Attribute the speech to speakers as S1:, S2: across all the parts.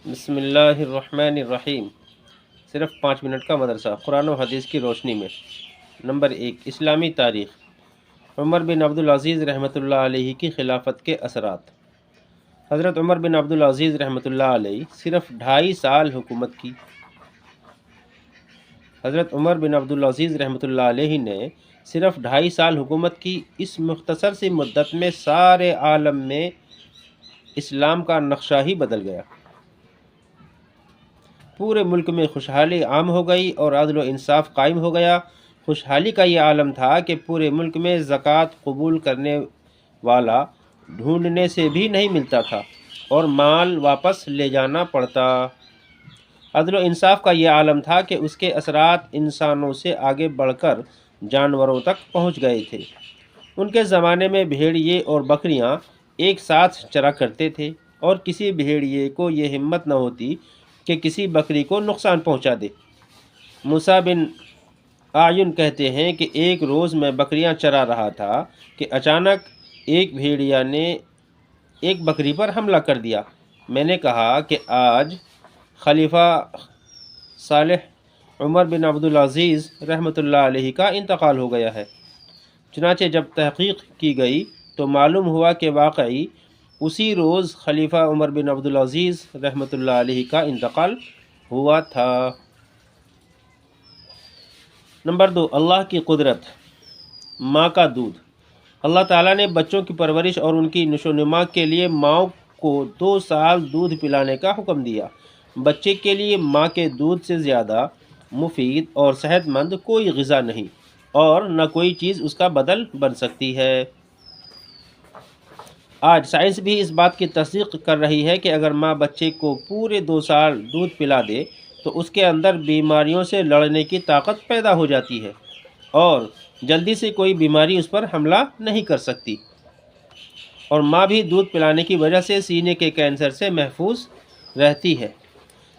S1: بسم اللہ الرحمن الرحیم۔ صرف 5 منٹ کا مدرسہ قرآن و حدیث کی روشنی میں۔ نمبر 1، اسلامی تاریخ۔ عمر بن عبدالعزیز رحمۃ اللہ علیہ کی خلافت کے اثرات۔ حضرت عمر بن عبدالعزیز رحمۃ اللہ علیہ صرف 2.5 سال حکومت کی۔ حضرت عمر بن عبدالعزیز رحمۃ اللہ علیہ نے صرف 2.5 سال حکومت کی۔ اس مختصر سی مدت میں سارے عالم میں اسلام کا نقشہ ہی بدل گیا۔ پورے ملک میں خوشحالی عام ہو گئی اور عدل و انصاف قائم ہو گیا۔ خوشحالی کا یہ عالم تھا کہ پورے ملک میں زکوٰۃ قبول کرنے والا ڈھونڈنے سے بھی نہیں ملتا تھا اور مال واپس لے جانا پڑتا۔ عدل و انصاف کا یہ عالم تھا کہ اس کے اثرات انسانوں سے آگے بڑھ کر جانوروں تک پہنچ گئے تھے۔ ان کے زمانے میں بھیڑیے اور بکریاں ایک ساتھ چرا کرتے تھے اور کسی بھیڑیے کو یہ ہمت نہ ہوتی کہ کسی بکری کو نقصان پہنچا دے۔ موسیٰ بن اعین کہتے ہیں کہ ایک روز میں بکریاں چرا رہا تھا کہ اچانک ایک بھیڑیا نے ایک بکری پر حملہ کر دیا۔ میں نے کہا کہ آج خلیفہ صالح عمر بن عبدالعزیز رحمۃ اللہ علیہ کا انتقال ہو گیا ہے۔ چنانچہ جب تحقیق کی گئی تو معلوم ہوا کہ واقعی اسی روز خلیفہ عمر بن عبدالعزیز رحمۃ اللہ علیہ کا انتقال ہوا تھا۔ نمبر 2، اللہ کی قدرت۔ ماں کا دودھ۔ اللہ تعالیٰ نے بچوں کی پرورش اور ان کی نشو و نما کے لیے ماؤں کو 2 سال دودھ پلانے کا حکم دیا۔ بچے کے لیے ماں کے دودھ سے زیادہ مفید اور صحت مند کوئی غذا نہیں اور نہ کوئی چیز اس کا بدل بن سکتی ہے۔ آج سائنس بھی اس بات کی تصدیق کر رہی ہے کہ اگر ماں بچے کو پورے 2 سال دودھ پلا دے تو اس کے اندر بیماریوں سے لڑنے کی طاقت پیدا ہو جاتی ہے اور جلدی سے کوئی بیماری اس پر حملہ نہیں کر سکتی، اور ماں بھی دودھ پلانے کی وجہ سے سینے کے کینسر سے محفوظ رہتی ہے۔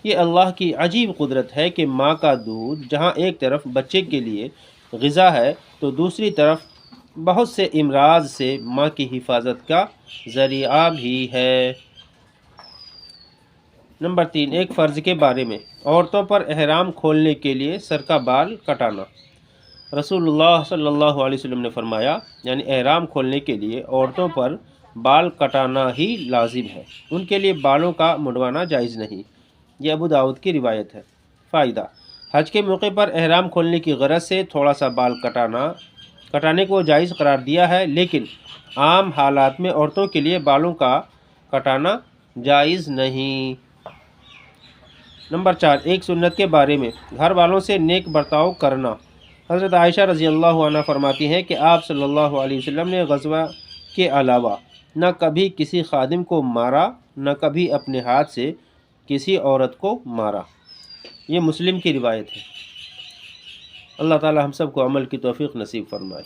S1: یہ اللہ کی عجیب قدرت ہے کہ ماں کا دودھ جہاں ایک طرف بچے کے لیے غذا ہے تو دوسری طرف بہت سے امراض سے ماں کی حفاظت کا ذریعہ بھی ہے۔ نمبر 3، ایک فرض کے بارے میں۔ عورتوں پر احرام کھولنے کے لیے سر کا بال کٹانا۔ رسول اللہ صلی اللہ علیہ وسلم نے فرمایا، یعنی احرام کھولنے کے لیے عورتوں پر بال کٹانا ہی لازم ہے، ان کے لیے بالوں کا منڈوانا جائز نہیں۔ یہ ابو داؤد کی روایت ہے۔ فائدہ: حج کے موقع پر احرام کھولنے کی غرض سے تھوڑا سا بال کٹانے کو جائز قرار دیا ہے، لیکن عام حالات میں عورتوں کے لیے بالوں کا کٹانا جائز نہیں۔ نمبر 4، ایک سنت کے بارے میں۔ گھر والوں سے نیک برتاؤ کرنا۔ حضرت عائشہ رضی اللہ عنہ فرماتی ہیں کہ آپ صلی اللہ علیہ وسلم نے غزوہ کے علاوہ نہ کبھی کسی خادم کو مارا، نہ کبھی اپنے ہاتھ سے کسی عورت کو مارا۔ یہ مسلم کی روایت ہے۔ اللہ تعالی ہم سب کو عمل کی توفیق نصیب فرمائے۔